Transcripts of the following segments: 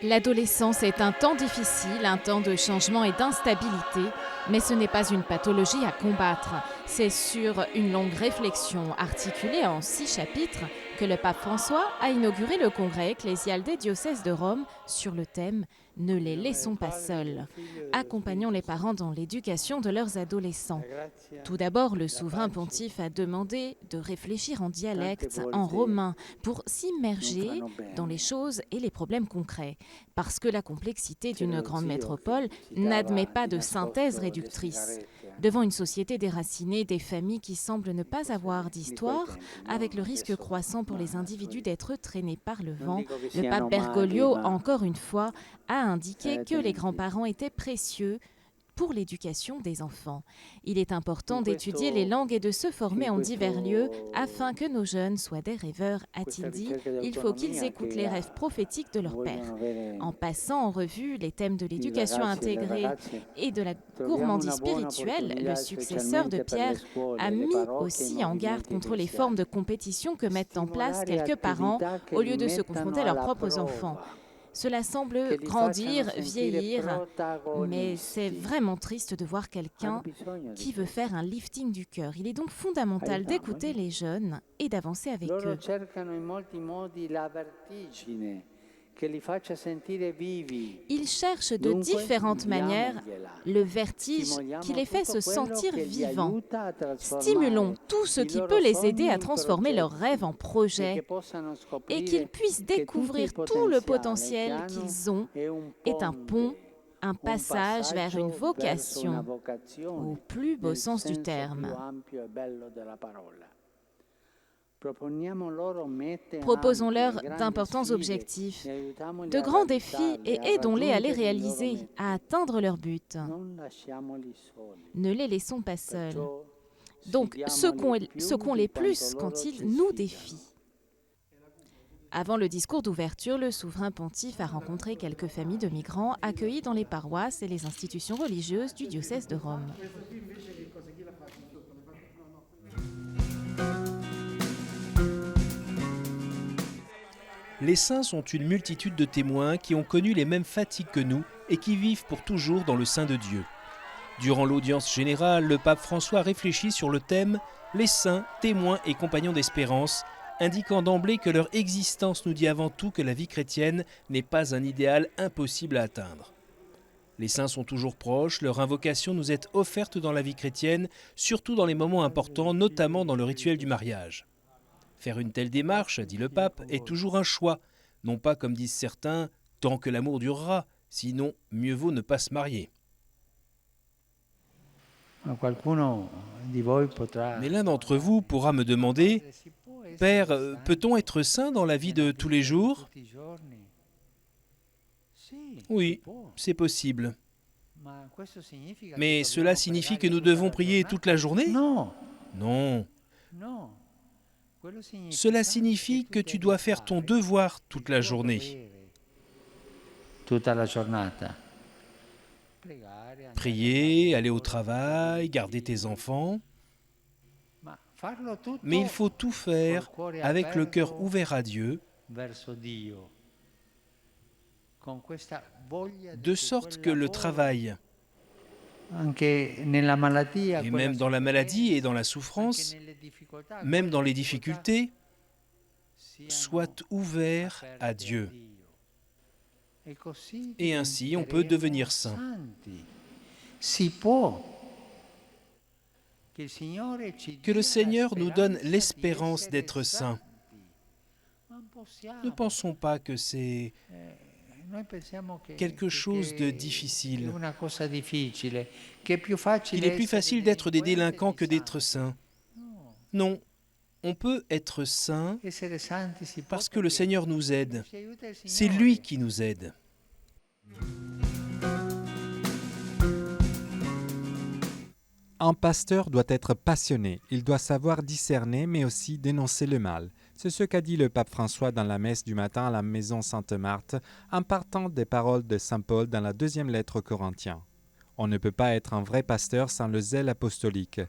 L'adolescence est un temps difficile, un temps de changement et d'instabilité, mais ce n'est pas une pathologie à combattre. C'est sur une longue réflexion articulée en 6 chapitres que le pape François a inauguré le congrès ecclésial des diocèses de Rome sur le thème « Ne les laissons pas seuls ». Accompagnons les parents dans l'éducation de leurs adolescents. Tout d'abord, le souverain pontife a demandé de réfléchir en dialecte, en romain, pour s'immerger dans les choses et les problèmes concrets. Parce que la complexité d'une grande métropole n'admet pas de synthèse réductrice. Devant une société déracinée, des familles qui semblent ne pas avoir d'histoire, avec le risque croissant pour les individus d'être traînés par le vent, le pape Bergoglio, encore une fois, a indiqué que les grands-parents étaient précieux pour l'éducation des enfants. Il est important d'étudier les langues et de se former en divers lieux afin que nos jeunes soient des rêveurs, a-t-il dit. Il faut qu'ils écoutent les rêves prophétiques de leur père. En passant en revue les thèmes de l'éducation intégrée et de la gourmandise spirituelle, le successeur de Pierre a mis aussi en garde contre les formes de compétition que mettent en place quelques parents au lieu de se confronter à leurs propres enfants. Cela semble grandir, vieillir, mais c'est vraiment triste de voir quelqu'un qui veut faire un lifting du cœur. Il est donc fondamental d'écouter les jeunes et d'avancer avec eux. Ils cherchent de différentes manières le vertige qui les fait se sentir vivants. Stimulons tout ce qui peut les aider à transformer leurs rêves en projets et qu'ils puissent découvrir tout le potentiel qu'ils ont est un pont, un passage vers une vocation, au plus beau sens du terme. Proposons-leur d'importants objectifs, de grands défis et aidons-les à les réaliser, à atteindre leur but. Ne les laissons pas seuls. Donc, secouons-les plus quand ils nous défient. Avant le discours d'ouverture, le souverain pontife a rencontré quelques familles de migrants accueillis dans les paroisses et les institutions religieuses du diocèse de Rome. Les saints sont une multitude de témoins qui ont connu les mêmes fatigues que nous et qui vivent pour toujours dans le sein de Dieu. Durant l'audience générale, le pape François réfléchit sur le thème « Les saints, témoins et compagnons d'espérance », indiquant d'emblée que leur existence nous dit avant tout que la vie chrétienne n'est pas un idéal impossible à atteindre. Les saints sont toujours proches, leur invocation nous est offerte dans la vie chrétienne, surtout dans les moments importants, notamment dans le rituel du mariage. Faire une telle démarche, dit le pape, est toujours un choix, non pas comme disent certains, tant que l'amour durera, sinon mieux vaut ne pas se marier. Mais l'un d'entre vous pourra me demander, « Père, peut-on être saint dans la vie de tous les jours ?» Oui, c'est possible. Mais cela signifie que nous devons prier toute la journée ? Non. Cela signifie que tu dois faire ton devoir toute la journée. Prier, aller au travail, garder tes enfants. Mais il faut tout faire avec le cœur ouvert à Dieu, de sorte que le travail, et même dans la maladie et dans la souffrance, même dans les difficultés, soit ouvert à Dieu. Et ainsi, on peut devenir saint. Que le Seigneur nous donne l'espérance d'être saints. Ne pensons pas que c'est quelque chose de difficile. Il est plus facile d'être des délinquants que d'être saints. Non, on peut être saint parce que le Seigneur nous aide. C'est lui qui nous aide. Un pasteur doit être passionné, il doit savoir discerner mais aussi dénoncer le mal. C'est ce qu'a dit le pape François dans la messe du matin à la maison Sainte-Marthe en partant des paroles de saint Paul dans la deuxième lettre aux Corinthiens. On ne peut pas être un vrai pasteur sans le zèle apostolique,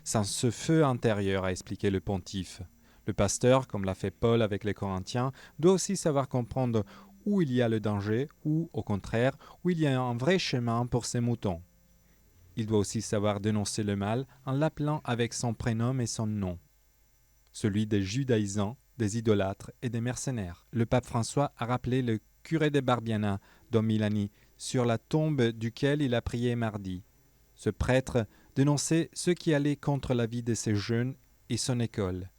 sans ce feu intérieur, a expliqué le pontife. Le pasteur, comme l'a fait Paul avec les Corinthiens, doit aussi savoir comprendre où il y a le danger ou, au contraire, où il y a un vrai chemin pour ses moutons. Il doit aussi savoir dénoncer le mal en l'appelant avec son prénom et son nom, celui des judaïsants, des idolâtres et des mercenaires. Le pape François a rappelé le curé de Barbiana, Dom Milani, sur la tombe duquel il a prié mardi. Ce prêtre dénonçait ceux qui allaient contre la vie de ces jeunes et son école.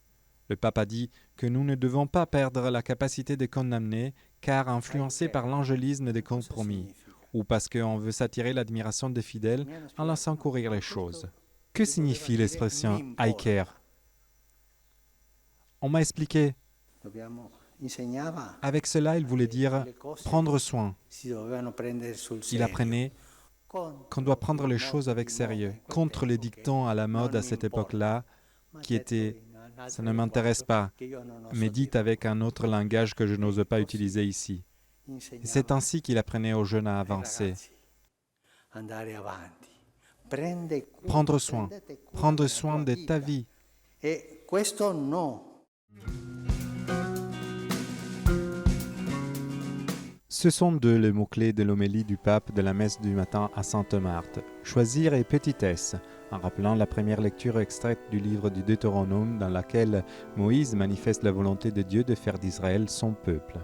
Le pape a dit que nous ne devons pas perdre la capacité de condamner, car influencés par l'angélisme des compromis, ou parce qu'on veut s'attirer l'admiration des fidèles en laissant courir les choses. Que signifie l'expression « I care » ? On m'a expliqué. Avec cela, il voulait dire prendre soin. Il apprenait qu'on doit prendre les choses avec sérieux, contre les dictons à la mode à cette époque-là, qui étaient « ça ne m'intéresse pas », mais dites avec un autre langage que je n'ose pas utiliser ici. Et c'est ainsi qu'il apprenait aux jeunes à avancer. Prendre soin de ta vie. Ce sont deux les mots-clés de l'homélie du pape de la messe du matin à Sainte-Marthe. Choisir et petitesse, en rappelant la première lecture extraite du livre du Deutéronome dans laquelle Moïse manifeste la volonté de Dieu de faire d'Israël son peuple.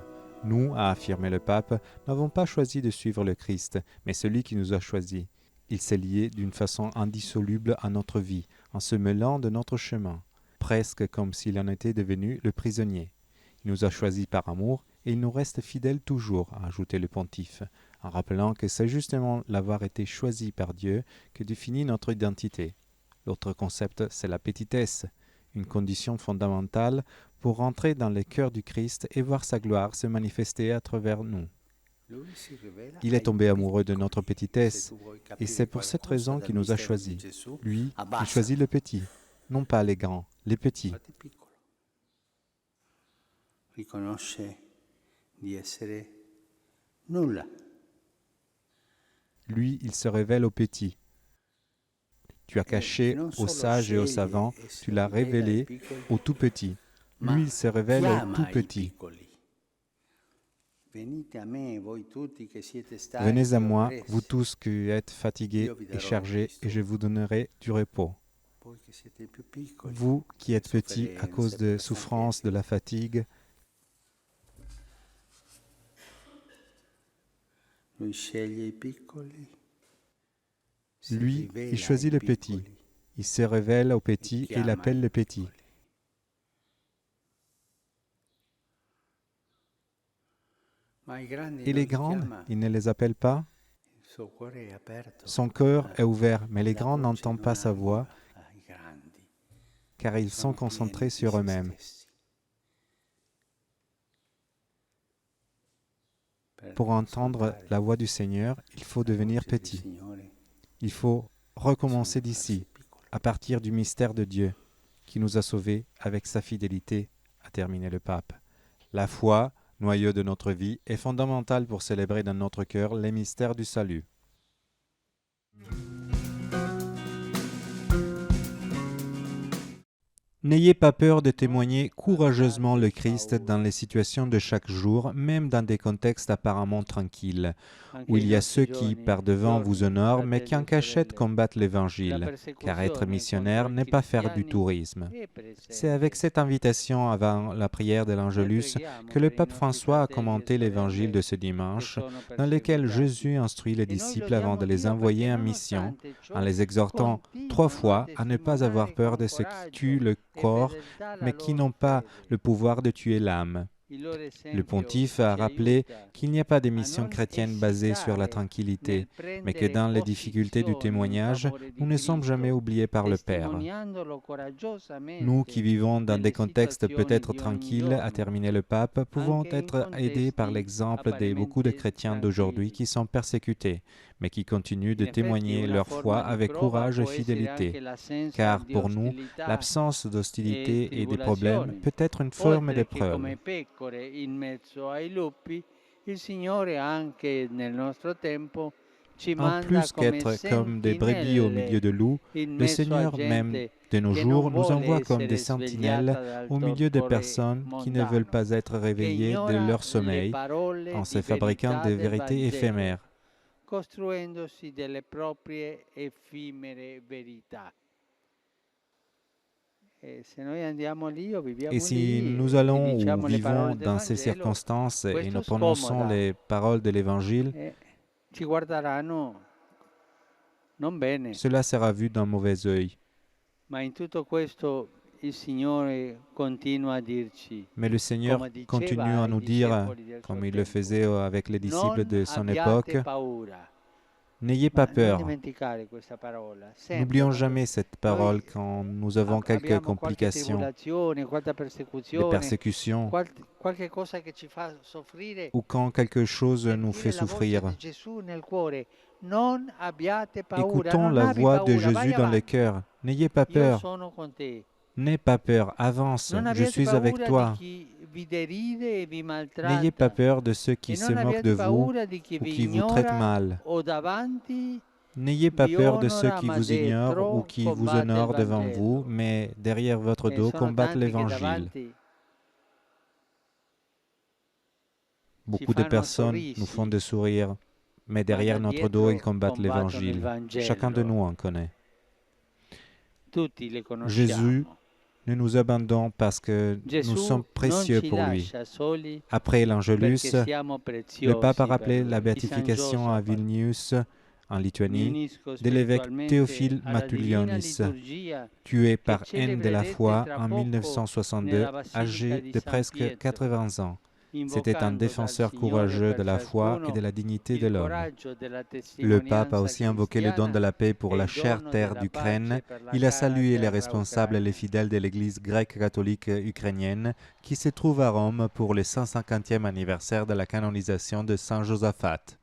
Nous, a affirmé le pape, n'avons pas choisi de suivre le Christ, mais celui qui nous a choisis. Il s'est lié d'une façon indissoluble à notre vie, en se mêlant de notre chemin, presque comme s'il en était devenu le prisonnier. Il nous a choisis par amour, et il nous reste fidèle toujours, a ajouté le pontife, en rappelant que c'est justement l'avoir été choisi par Dieu que définit notre identité. L'autre concept, c'est la petitesse, une condition fondamentale pour entrer dans le cœur du Christ et voir sa gloire se manifester à travers nous. Il est tombé amoureux de notre petitesse, et c'est pour cette raison qu'il nous a choisis. Lui, il choisit le petit, non pas les grands, les petits. Lui, il se révèle aux petits. Tu as caché aux sages et aux savants, tu l'as révélé aux tout petits. Lui, il se révèle aux tout petits. Venez à moi, vous tous qui êtes fatigués et chargés, et je vous donnerai du repos. Vous qui êtes petits à cause de souffrances, de la fatigue, lui, il choisit le petit. Il se révèle aux petits et il appelle les petits. Et les grandes, il ne les appelle pas. Son cœur est ouvert, mais les grands n'entendent pas sa voix, car ils sont concentrés sur eux-mêmes. Pour entendre la voix du Seigneur, il faut devenir petit. Il faut recommencer d'ici, à partir du mystère de Dieu, qui nous a sauvés avec sa fidélité, a terminé le pape. La foi, noyau de notre vie, est fondamentale pour célébrer dans notre cœur les mystères du salut. N'ayez pas peur de témoigner courageusement le Christ dans les situations de chaque jour, même dans des contextes apparemment tranquilles, où il y a ceux qui, par devant, vous honorent, mais qui en cachette combattent l'Évangile, car être missionnaire n'est pas faire du tourisme. C'est avec cette invitation avant la prière de l'Angélus que le pape François a commenté l'Évangile de ce dimanche, dans lequel Jésus instruit les disciples avant de les envoyer en mission, en les exhortant 3 fois à ne pas avoir peur de ceux qui tuent le corps, mais qui n'ont pas le pouvoir de tuer l'âme. Le pontife a rappelé qu'il n'y a pas de mission chrétienne basée sur la tranquillité, mais que dans les difficultés du témoignage, nous ne sommes jamais oubliés par le Père. Nous qui vivons dans des contextes peut-être tranquilles, a terminé le pape, pouvons être aidés par l'exemple de beaucoup de chrétiens d'aujourd'hui qui sont persécutés, mais qui continuent de témoigner leur foi avec courage et fidélité. Car pour nous, l'absence d'hostilité et de problèmes peut être une forme d'épreuve. In mezzo ai lupi, il Signore anche nel nostro tempo En plus qu'être comme des brebis au milieu de loups, le Seigneur même de nos jours nous envoie comme des sentinelles au milieu de personnes qui ne veulent pas être réveillées de leur sommeil en se fabriquant des vérités éphémères. Costruendosi delle proprie effimere verità. Et si nous allons ou vivons dans ces circonstances et nous prononçons les paroles de l'Évangile, ci guarderanno non bene. cela sera vu d'un mauvais œil. Ma in tutto questo il Signore continua a dirci, Mais le Seigneur come diceva continue à ai nous dire, discepoli del suo comme il le tempo, faisait avec les disciples non de son abbiate époque, paura. n'ayez Ma pas peur. non dimenticare questa parola. Sempre N'oublions quando jamais cette parole quand nous avons quelques abbiamo qualche complications, tribolazione, qualche des persecuzione, persécutions, qualche cosa che ci fa soffrire. ou quand quelque chose nous fait Sentire la voce souffrir. di Gesù nel cuore. Non abbiate paura, Écoutons non la abbi voix de paura, vai Jésus dans le avanti. cœur. N'ayez pas Io peur, sono con te. n'aie pas peur, avance, Non je abbiate suis avec paura toi. di chi vi deride e vi N'ayez pas maltratta. peur de ceux qui E se non moquent de abbiate vous paura di chi ou vi qui vous traitent ignora mal. o davanti. N'ayez pas Vi peur de ceux onora, qui ma vous ignorent dietro ou qui vous combatte il honorent devant Vangelo. vous, mais derrière votre E dos sono combattent tanti che l'Évangile. davanti Beaucoup de fanno personnes sorrisi, nous font des sourires, mais derrière da notre dos, ils dietro combattent combattono il l'Évangile. Vangelo. Chacun de nous en connaît. Tutti le conosciamo. Jésus, nous nous abandonnons parce que Gesù nous sommes précieux non ci pour lui. lascia soli Après l'Angélus, perché siamo le preziosi pape a per rappelé lui. la Di San béatification à Giosafat. Vilnius, en Mi Lituanie, unisco de l'évêque spiritualmente Théophile alla divina Matulionis, liturgia tué par che haine de la celebrerete foi tra en poco 1962, nella Basilica âgé di de San presque Pietro, 80 ans. C'était un invocando dal défenseur Signore courageux per de la foi ciascuno et de la dignité de il l'homme. coraggio della Le pape a testimonianza aussi invoqué le don de la paix pour e la il chère dono terre della d'Ukraine. pace per la Il a cara salué les terra responsables et les ucraina. fidèles de l'Église grecque catholique ukrainienne qui se trouve à Rome pour le 150e anniversaire de la canonisation de Saint Josaphat.